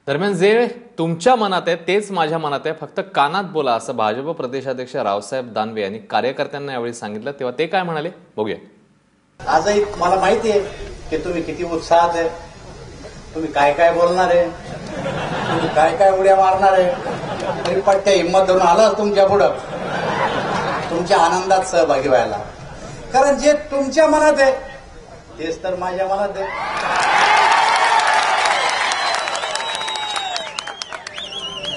दरम्यान जे तुमच्या मनात आहे तेच माझ्या मनात आहे, फक्त कानात बोला, असं भाजप प्रदेशाध्यक्ष रावसाहेब दानवे यांनी कार्यकर्त्यांना यावेळी सांगितलं. तेव्हा ते काय म्हणाले बघूया. आजही मला माहिती आहे की तुम्ही किती उत्साहात आहे, तुम्ही काय काय बोलणार आहे, तुम्ही काय काय उड्या मारणार आहे. तरी पट्ट्या हिंमत धरून आलं तुमच्या पुढं तुमच्या आनंदात सहभागी व्हायला. कारण जे तुमच्या मनात आहे तेच तर माझ्या मनात आहे.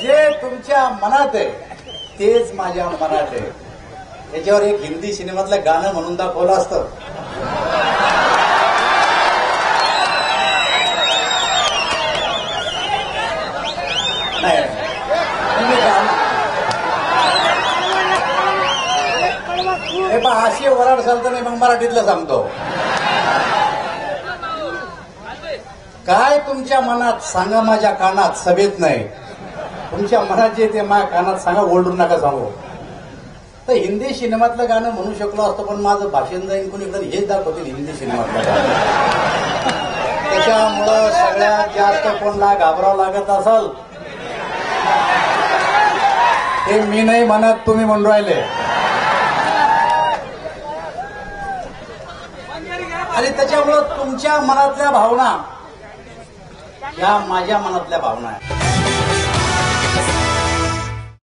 जे तुमच्या मनात आहे तेच माझ्या मनात आहे. याच्यावर एक हिंदी सिनेमातलं गाणं म्हणून दाखवलं असतं. नाही हे पण अशी वराड चालतं नाही, मग मराठीतलं सांगतो. काय तुमच्या मनात सांगा माझ्या कानात, सभेत नाही. तुमच्या मनात जे ते माझ्या कानात सांगा, ओरडून नका सांगू. तर हिंदी सिनेमातलं गाणं म्हणू शकलो असतो, पण माझं भाषण जाईन कोणी तर हेच दाखवतील हिंदी सिनेमातलं गाणं. त्याच्यामुळं सगळ्यात जास्त कोणला घाबरावं लागत असल ते मी नाही म्हणत, तुम्ही म्हणून राहिले. आणि त्याच्यामुळं तुमच्या मनातल्या भावना या माझ्या मनातल्या भावना आहेत.